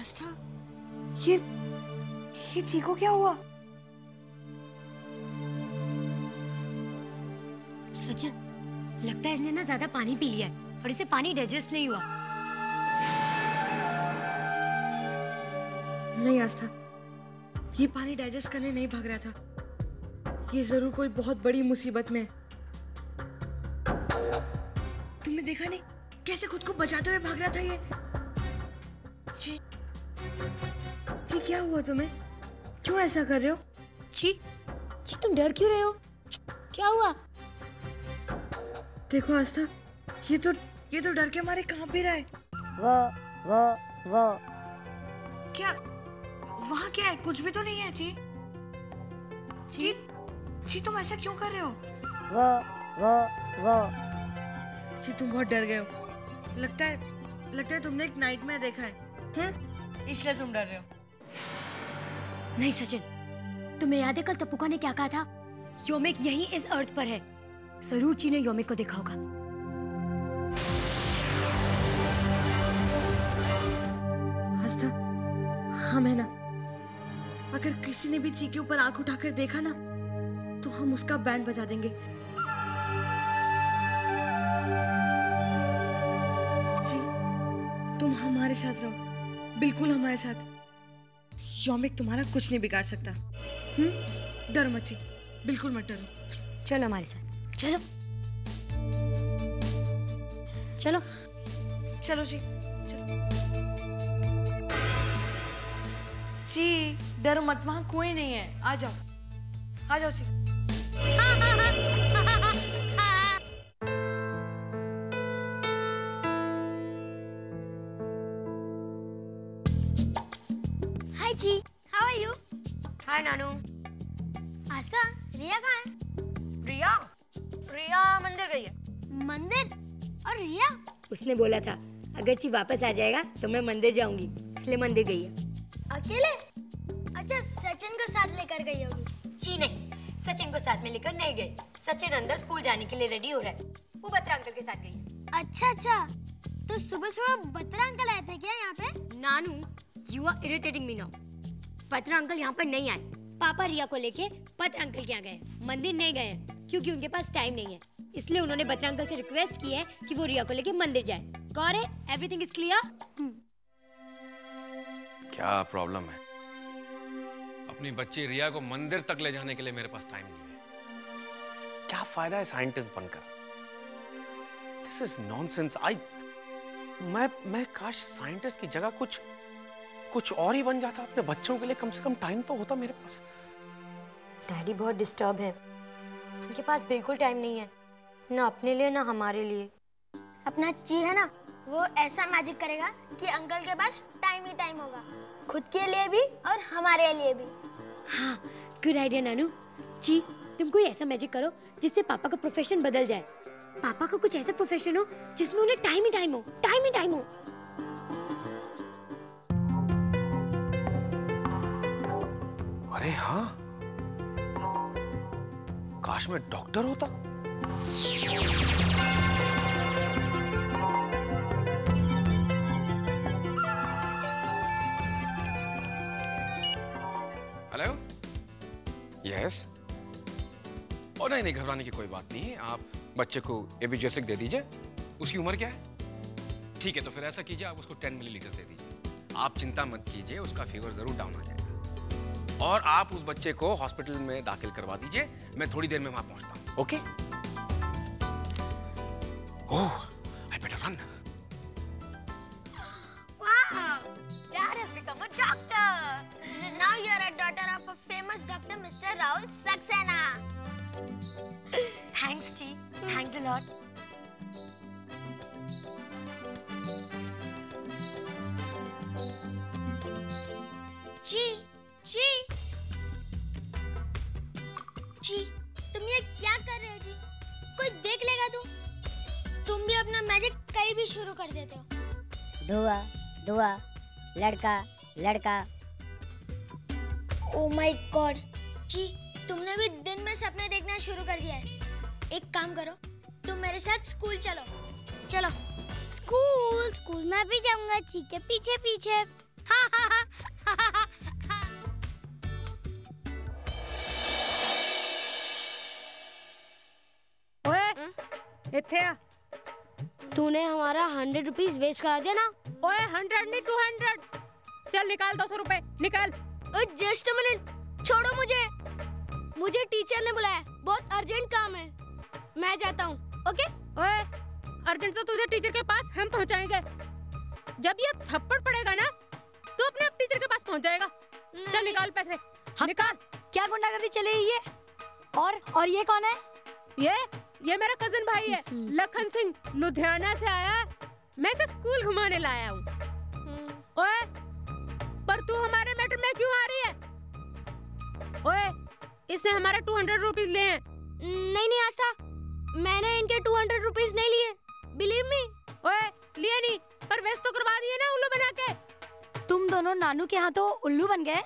आस्था, ये ची को क्या हुआ? सचिन, लगता है इसने ना ज्यादा पानी पी लिया है और इसे पानी डाइजेस्ट नहीं हुआ। नहीं आस्था, ये पानी डाइजेस्ट करने नहीं भाग रहा था। ये जरूर कोई बहुत बड़ी मुसीबत में है। तुमने देखा नहीं कैसे खुद को बचाते हुए भाग रहा था ये? जी क्या हुआ तुम्हें? क्यों ऐसा कर रहे हो? जी तुम डर क्यों रहे हो? क्या हुआ? देखो आस्था, ये तो डर के मारे कांप भी रहा है। वो क्या वहाँ क्या है? कुछ भी तो नहीं है। जी तुम ऐसा क्यों कर रहे हो? वो जी तुम बहुत डर गए हो। लगता है तुमने एक नाइटमेयर देखा है, इसलिए तुम डर रहे हो। नहीं सचिन, तुम्हें याद है कल तपुका ने क्या कहा था? योमिक यहीं इस अर्थ पर है। जरूर ची ने योमिक को देखा होगा। आस्था, हम है ना, अगर किसी ने भी ची के ऊपर आंख उठाकर देखा ना, तो हम उसका बैंड बजा देंगे। जी तुम हमारे साथ रहो, बिल्कुल हमारे साथ। योमिक तुम्हारा कुछ नहीं बिगाड़ सकता। डरो मत जी, बिल्कुल मत डरो। चलो हमारे साथ, चलो चलो चलो जी, चलो। जी डरो मत, वहां कोई नहीं है। आ जाओ जी। हाय जी, हाउ आर यू? हाय नानू। आस्था, रिया कहाँ है? रिया मंदिर गई है। मंदिर? और रिया? उसने बोला था अगर ची वापस आ जाएगा तो मैं मंदिर जाऊंगी, इसलिए मंदिर गई है। अकेले? अच्छा, सचिन को साथ लेकर गई होगी। ची नहीं, सचिन को साथ में लेकर नहीं गई। सचिन अंदर स्कूल जाने के लिए रेडी हो रहा है। वो बत्रा अंकल के साथ गई है। अच्छा, तो सुबह सुबह बत्रा अंकल आए थे क्या यहाँ पे? Nanu, you are irritating me now. Batra uncle यहाँ पर नहीं आए। पापा रिया को लेके बत्रा अंकल के यहाँ गए, मंदिर नहीं गए क्योंकि उनके पास टाइम नहीं है। इसलिए उन्होंने बत्रा अंकल से रिक्वेस्ट की है कि वो रिया को लेके मंदिर जाए। गौरे, एवरीथिंग इज क्लियर? क्या प्रॉब्लम है? अपनी बच्ची रिया को मंदिर तक ले जाने के लिए मेरे पास टाइम नहीं है। क्या फायदा है साइंटिस्ट बनकर? This is nonsense. मैं काश साइंटिस्ट की जगह कुछ और ही बन जाता। अपने बच्चों के लिए कम से कम टाइम तो होता मेरे पास। डैडी बहुत डिस्टर्ब है, उनके पास बिल्कुल टाइम नहीं है, ना अपने लिए ना हमारे लिए। अपना ची है ना, वो ऐसा मैजिक करेगा कि अंकल के पास टाइम ही टाइम होगा, खुद के लिए भी और हमारे लिए भी। हाँ, गुड आइडिया नानू। ची, तुम कोई ऐसा मैजिक करो जिससे पापा का प्रोफेशन बदल जाए। पापा का कुछ ऐसा प्रोफेशन हो जिसमें उन्हें टाइम ही टाइम हो। अरे हाँ, काश मैं डॉक्टर होता। Hello, yes. और नहीं, घबराने की कोई बात नहीं है। आप बच्चे को एबिजेसिक दे दीजिए। उसकी उम्र क्या है? ठीक है, तो फिर ऐसा कीजिए, आप उसको 10 मिलीलीटर दे दीजिए। आप चिंता मत कीजिए, उसका फीवर जरूर डाउन हो जाएगा। और आप उस बच्चे को हॉस्पिटल में दाखिल करवा दीजिए। मैं थोड़ी देर में वहां पहुंचता हूं। Okay? Oh, I better run. Wow, Dad has become a doctor. Now you are a daughter of a famous doctor, Mr. Rahul Saxena. Thanks, Chi. Thanks a lot. जी, तुम ये क्या कर रहे हो जी? कोई देख लेगा तुम भी अपना मैजिक कहीं भी शुरू कर देते हो। धुआ, लड़का। ओह माय गॉड, जी तुमने भी दिन में सपने देखना शुरू कर दिया है। एक काम करो, तुम मेरे साथ स्कूल चलो। स्कूल मैं भी जाऊंगा, ठीक है, पीछे। इत्थे आ। तूने हमारा 100 रुपीज वेस्ट करा दिया ना। ओए 100 नहीं 200। चल निकाल 200 रुपए निकाल। जस्ट अ मिनट, छोड़ो मुझे टीचर ने बुलाया, बहुत अर्जेंट काम है, मैं जाता हूँ। ओके? ओए अर्जेंट तो तुझे टीचर के पास हम पहुँचाएंगे। जब ये थप्पड़ पड़ेगा ना तो अपने आप टीचर के पास पहुँच जाएगा। चल निकाल पैसे। निकाल। क्या गुंडागर्दी चली हुई है? और ये कौन है? ये मेरा कजिन भाई है, लखन सिंह, लुधियाना से आया है। मैं इसे स्कूल घुमाने लाया हूँ। ओए, पर तू हमारे मैटर में क्यों आ रही है? ओए, इसने हमारे 200 रुपीज लिए हैं। नहीं आस्था, मैंने इनके 200 रुपीज नहीं लिए, बिलीव मी। ओए, लिए नहीं, पर वेस्ट तो करवा दिए ना उल्लू बना के। तुम दोनों नानू के यहाँ तो उल्लू बन गए।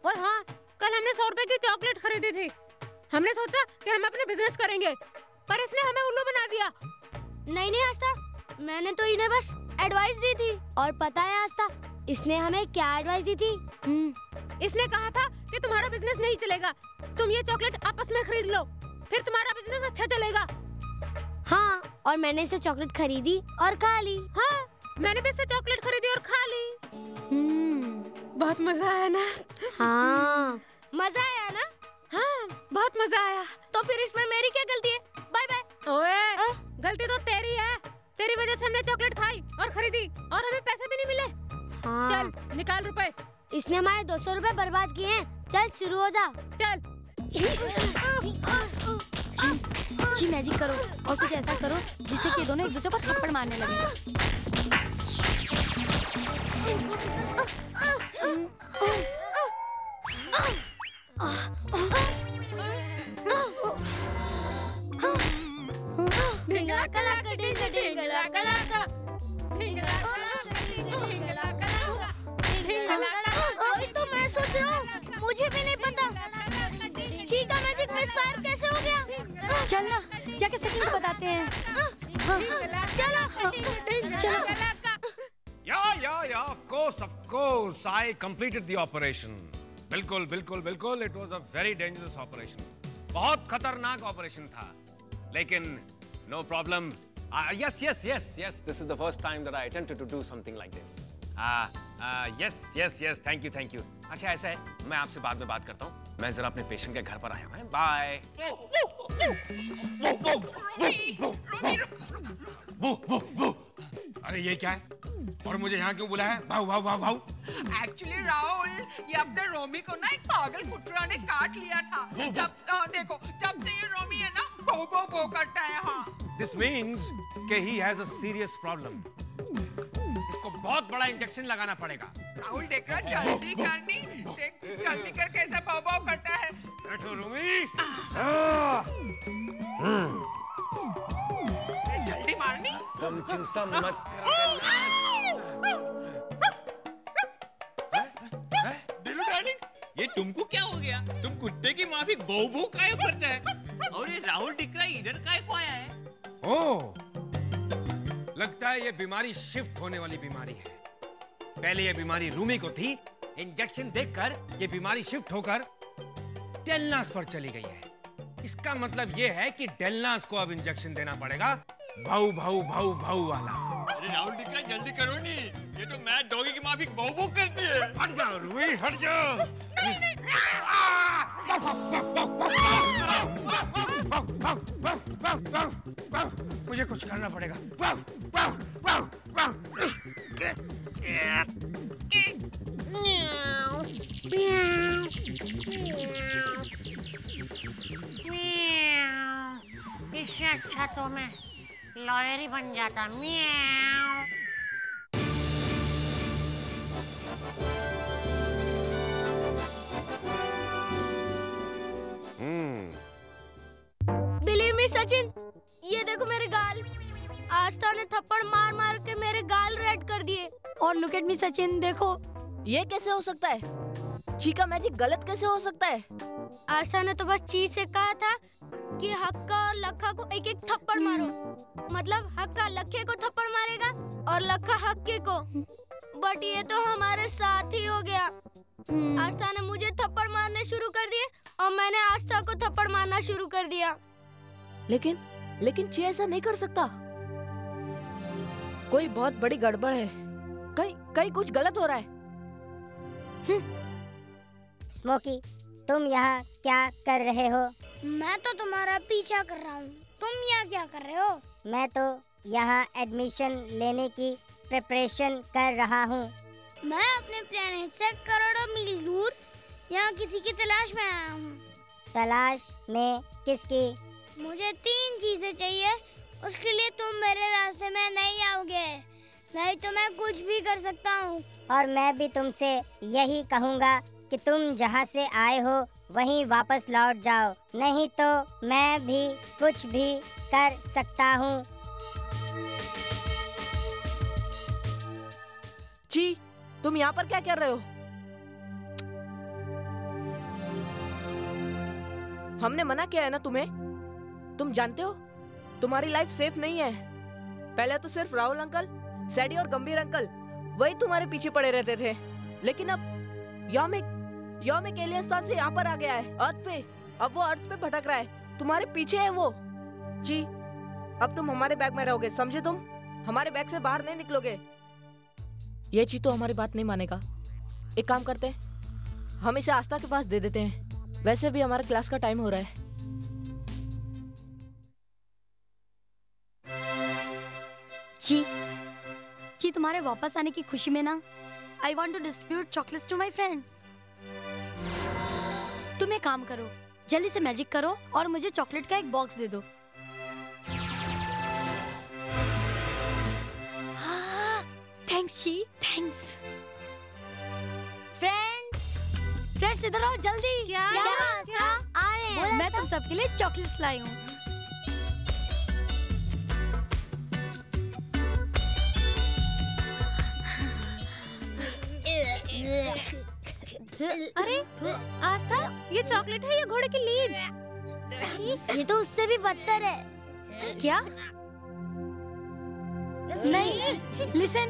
ओए हाँ, कल हमने 100 रुपए की चॉकलेट खरीदी थी। हमने सोचा कि हम अपने बिजनेस करेंगे, पर इसने हमें उल्लू बना दिया। नहीं आस्था, मैंने तो इन्हें बस एडवाइस दी थी। और पता है आस्था, इसने हमें क्या एडवाइस दी थी? इसने कहा था कि तुम्हारा बिजनेस नहीं चलेगा, तुम ये चॉकलेट आपस में खरीद लो, फिर तुम्हारा बिजनेस अच्छा चलेगा। हाँ, और मैंने इसे चॉकलेट खरीदी और खा ली। हाँ, मैंने भी इसे चॉकलेट खरीदी और खा ली। बहुत मजा आया ना? हाँ, मजा आया ना? हाँ, बहुत मजा आया। तो फिर इसमें मेरी क्या गलती है? Bye bye. ओए, गलती तो तेरी है। तेरी वजह से हमने चॉकलेट खाई और खरीदी और हमें पैसे भी नहीं मिले। हाँ। चल निकाल रुपए। इसने हमारे 200 रुपए बर्बाद किए हैं। चल शुरू हो जा। चल। जी मैजिक करो और कुछ ऐसा करो जिससे कि दोनों एक दूसरे को थप्पड़ मारने लगे। तो मैं सोच रहा हूँ, मुझे भी नहीं पता चीका मैजिक मिसफायर कैसे हो गया। चल ना, जाके सचिन को बताते हैं। चलो। Yeah, of course, I completed the operation. बिल्कुल, it was a very dangerous operation. बहुत खतरनाक ऑपरेशन था, लेकिन no problem. Yes, this is the first time that I attempted to do something like this. Yes, thank you. अच्छा ऐसा है, मैं आपसे बाद में बात करता हूँ। मैं जरा अपने पेशेंट के घर पर आया हूँ। बाय। अरे ये क्या है? और मुझे यहाँ क्यों बुलाया है? भाऊ। एक्चुअली राहुल, ये अपने रोमी को ना एक पागल कुत्ता ने काट लिया था। जब से ये रोमी है ना, बो करता है। हाँ। This means कि he has a serious problem. इसको बहुत बड़ा इंजेक्शन लगाना पड़ेगा। राहुल देख रहा, जल्दी कर कैसे बो करता है। बैठो रोमी। जल्दी मारनी। तुम चिंता मत करो। डिलू डार्लिंग, ये तुमको क्या हो गया? तुम कुत्ते की माफी बो काहे करता है? और ये राहुल डिकरा इधर काहे को आया है? ओह, लगता है ये बीमारी शिफ्ट होने वाली बीमारी है। पहले ये बीमारी रूमी को थी, इंजेक्शन देकर ये बीमारी शिफ्ट होकर डेलनास पर चली गई है। इसका मतलब ये है कि डेलनास को अब इंजेक्शन देना पड़ेगा, भाऊ वाला। अरे राहुल डिकरा जल्दी करो नी, ये तो मैड डॉगी की माफी बो करती है। हट जाओ रूमी, हट जाओ। मुझे कुछ करना पड़ेगा। इससे अच्छा तो मैं लॉयर ही बन जाता। म्याऊ। बिलीव मी सचिन, ये देखो मेरे गाल। आस्था ने थप्पड़ मार के मेरे गाल रेड कर दिए। और लुक एट मी सचिन, देखो ये कैसे हो सकता है? चीका मैजिक गलत कैसे हो सकता है? आस्था ने तो बस चीज से कहा था कि हक्का और लक्का को एक एक थप्पड़ मारो। मतलब हक्का लक्के को थप्पड़ मारेगा और लक्का हक्के को। बट ये तो हमारे साथ ही हो गया। आस्था ने मुझे थप्पड़ मारने शुरू कर दिए और मैंने आस्था को थप्पड़ मारना शुरू कर दिया। लेकिन ची ऐसा नहीं कर सकता। कोई बहुत बड़ी गड़बड़ है। कहीं कुछ गलत हो रहा है। स्मोकी, तुम यहाँ क्या कर रहे हो? मैं तो तुम्हारा पीछा कर रहा हूँ। तुम यहाँ क्या कर रहे हो? मैं तो यहाँ एडमिशन लेने की प्रिपरेशन कर रहा हूँ। मैं अपने प्लेनेट से करोड़ों मील दूर यहाँ किसी की तलाश में आया हूँ। तलाश में किसकी? मुझे 3 चीजें चाहिए, उसके लिए तुम मेरे रास्ते में नहीं आओगे, नहीं तो मैं कुछ भी कर सकता हूँ। और मैं भी तुमसे यही कहूँगा कि तुम जहाँ से आए हो वहीं वापस लौट जाओ, नहीं तो मैं भी कुछ भी कर सकता हूँ। जी, तुम यहाँ पर क्या कर रहे हो? हमने मना किया है ना तुम्हें? तुम जानते हो तुम्हारी लाइफ सेफ नहीं है। पहले तो सिर्फ राहुल अंकल, सैडी और गंभीर अंकल वही तुम्हारे पीछे पड़े रहते थे, लेकिन अब यौमिक एलियन से यहाँ पर आ गया है, अर्थ पे। अब वो अर्थ पे भटक रहा है, तुम्हारे पीछे है वो। जी, अब तुम हमारे बैग में रहोगे, समझे? तुम हमारे बैग से बाहर नहीं निकलोगे। ये ची तो हमारी बात नहीं मानेगा। एक काम करते हैं, हम इसे आस्था के पास दे देते हैं। वैसे भी हमारे क्लास का टाइम हो रहा है। जी, तुम्हारे वापस आने की खुशी में ना, I want to distribute chocolates to my friends. तुम एक काम करो, जल्दी से मैजिक करो और मुझे चॉकलेट का एक बॉक्स दे दो। थैंक्स जी, थैंक्स। फ्रेंड्स इधर आओ जल्दी। क्या? आ रहे हैं। मैं तुम सबके लिए चॉकलेट्स लाई हूँ। अरे आस्था, ये चॉकलेट है या घोड़े की लीद? ये तो उससे भी बदतर है। क्या? नहीं, लिसन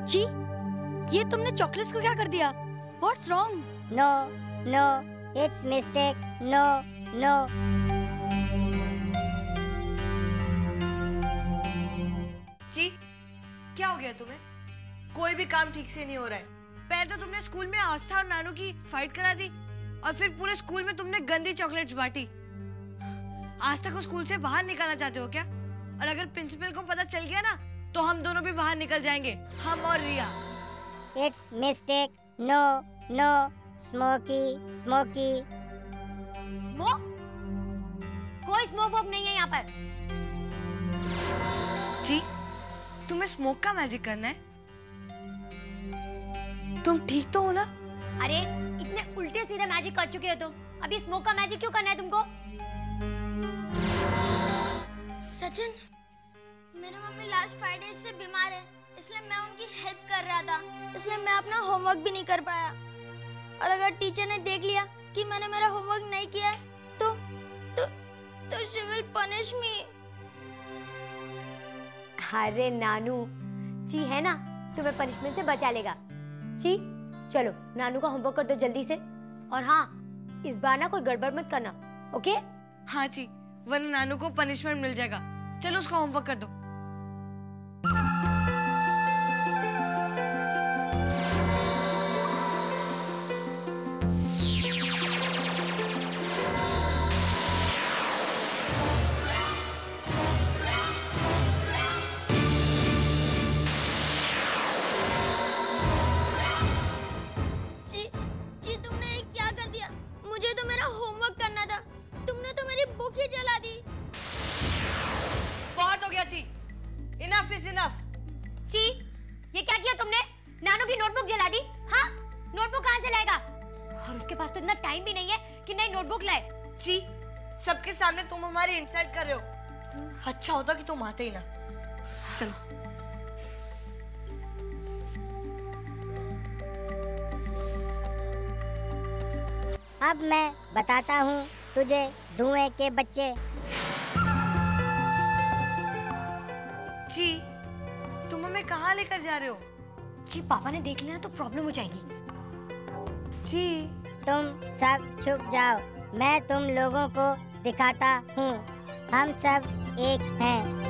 जी, ये तुमने चॉकलेट्स को क्या कर दिया? What's wrong? No, it's mistake. No. जी, क्या हो गया तुम्हें? कोई भी काम ठीक से नहीं हो रहा है। पहले तो तुमने स्कूल में आस्था और नानू की फाइट करा दी और फिर पूरे स्कूल में तुमने गंदी चॉकलेट्स बांटी। आस्था को स्कूल से बाहर निकालना चाहते हो क्या? और अगर प्रिंसिपल को पता चल गया ना तो हम दोनों भी बाहर निकल जाएंगे, हम और रिया। It's mistake. No. Smoky. Smoke? कोई स्मोक वोक नहीं है यहाँ पर। जी, तुम्हें स्मोक का मैजिक करना है? तुम ठीक तो हो ना? अरे इतने उल्टे सीधे मैजिक कर चुके हो तुम, अभी स्मोक का मैजिक क्यों करना है तुमको? सचिन, मेरी मम्मी लास्ट फ्राइडे से बीमार है, इसलिए मैं उनकी हेल्प कर रहा था, इसलिए मैं अपना होमवर्क भी नहीं कर पाया। और अगर टीचर ने देख लिया कि मैंने मेरा होमवर्क नहीं किया है, तो she will punish me। अरे नानू जी है ना, तुम्हें पनिशमेंट से बचा लेगा। जी, चलो नानू का होमवर्क कर दो जल्दी से। और हाँ, इस बार ना कोई गड़बड़ मत करना, ओके? हाँ जी, वरना नानू को पनिशमेंट मिल जाएगा। चलो उसका होमवर्क कर दो। जी, तुमने ये क्या कर दिया? मुझे तो मेरा होमवर्क करना था, तुमने तो मेरी बुक ही जला दी। बहुत हो गया जी, इनफ इज इनफ। जी, ये क्या किया तुमने? नानू की नोटबुक जला दी? हाँ, नोटबुक कहाँ से लाएगा? और उसके पास तो इतना टाइम भी नहीं है कि नई नोटबुक लाए। जी, सबके सामने तुम हमारी इंसल्ट कर रहे हो। अच्छा होता कि तुम आते ही ना। चलो। अब मैं बताता हूँ तुझे धुएं के जी, तुम हमें हमें कहाँ लेकर जा रहे हो? जी पापा ने देख लिया ना तो प्रॉब्लम हो जाएगी। जी तुम सब छुप जाओ, मैं तुम लोगों को दिखाता हूँ, हम सब एक हैं।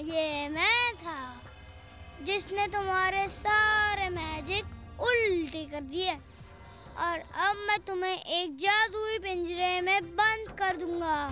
ये मैं था जिसने तुम्हारे सारे मैजिक उल्टे कर दिए, और अब मैं तुम्हें एक जादुई पिंजरे में बंद कर दूंगा।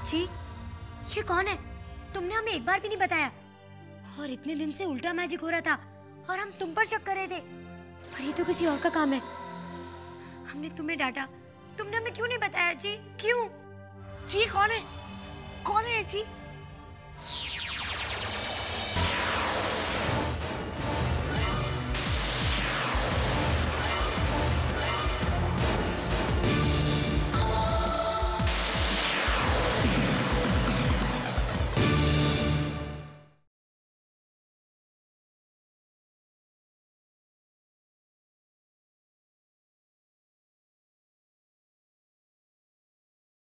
जी ये कौन है? तुमने हमें एक बार भी नहीं बताया, और इतने दिन से उल्टा मैजिक हो रहा था और हम तुम पर शक कर रहे थे, और ये तो किसी और का काम है। हमने तुम्हें डांटा, तुमने हमें क्यों नहीं बताया जी? क्यों? जी कौन है? कौन है जी?